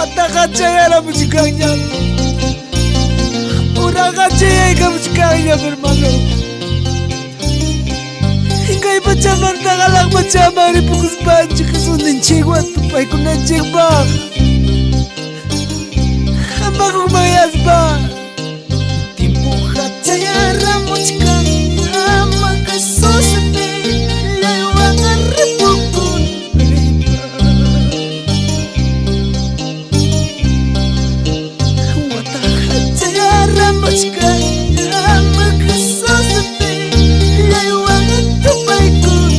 Watakachayara muchikanya. Urakachaya kamuchikanya hermano. Kay pachamanta galak pachamari pukus banchi kasunin chigwa tupay kunan chigba. Amagong mayas ba? Timuchayara muchikanya makasusabi laywangan repukun. Watakachayara muchikanya makasusabi laywangan tupaykun.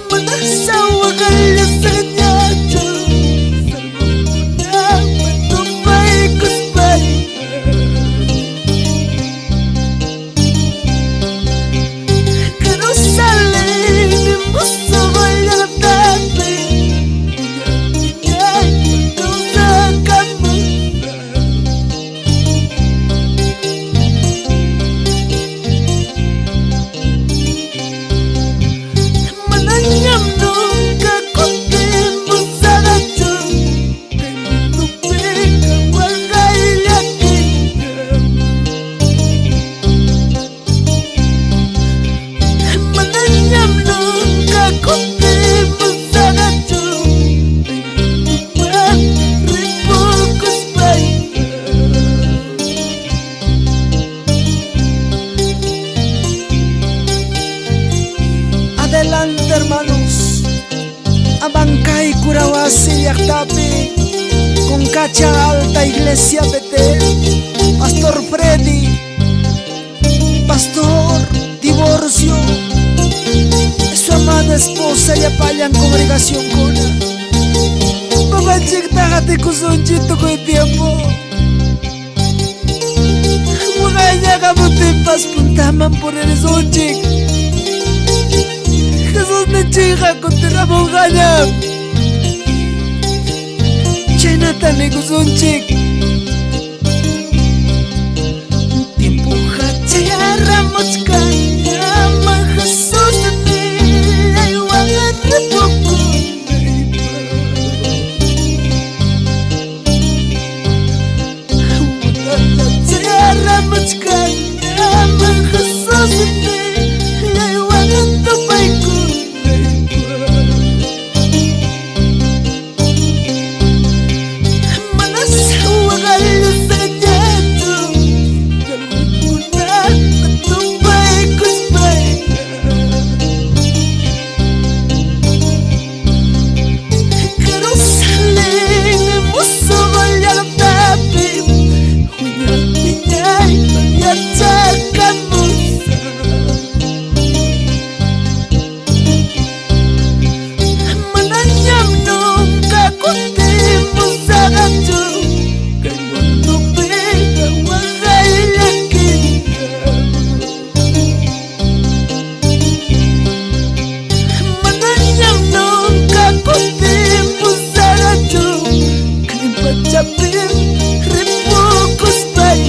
Manasawa kayo sa kanyacho, salmo na matupay kuspay. Karusalin ni muso walang dati, Iyay magkausakan mo. Mananyam nung kakutin mo sa radyo, kay matupig ang wangay yakin. Mananyam nung kakutin mo sa radyo, kay matupig ripukus pa'y. Adelante hermanos, Abancay Curawasi Yaktapi, con Cacha Alta Iglesia Betel, Pastor Freddy, Pastor Divorcio, su amada esposa y apayan congregación Cona. Papá chictágate cusonchito con el tiempo. Mugaya gabutimpas puntaman por el sonchik. Jesús me chica con la mongaña. Chenata me cusonchik. Tiempo hachayara mochkaya ma Jesús de mí ayuangan repoko. Hachayara mochkaya ma Jesús de mí ayuangan tupayko. Manasawa kayo sa kanyacho, salmo na matupay kuspay. Karusalin ni muso walang tapi, Hunyag-hinyay magyatsakan mo sa. Mananyam nung kakutin mo sa radyo, kay matupig ang wangay yakin. Mananyam nung kakutin mo sa radyo, kay matapin ripukus pa'y.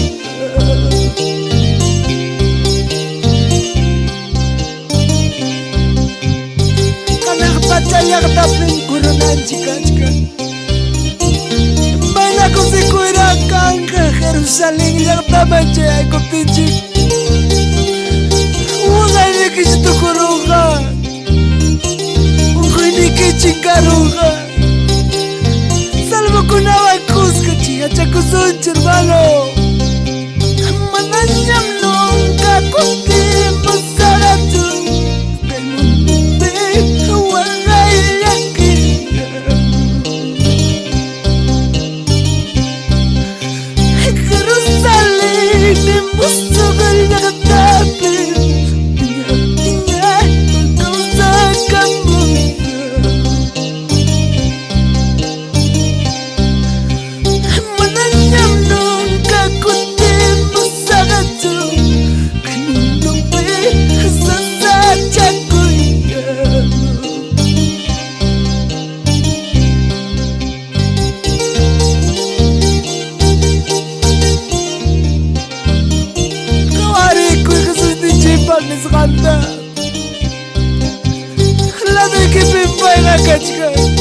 Kanak pacaya katapin kurunan chika-chika. Baila ko si kuira kangka Jerusalem yang tamacaya ko pinchik. Ungay ni kishito kuruga, ungay ni kichikaruga. Salvo kunawa kuska chiya chakusonch hermano. Mananyam nung kakutin mo sa radyo, kay matupig ang wangay yakin. Karusalin ni muso walang dati, Iyay Kachka.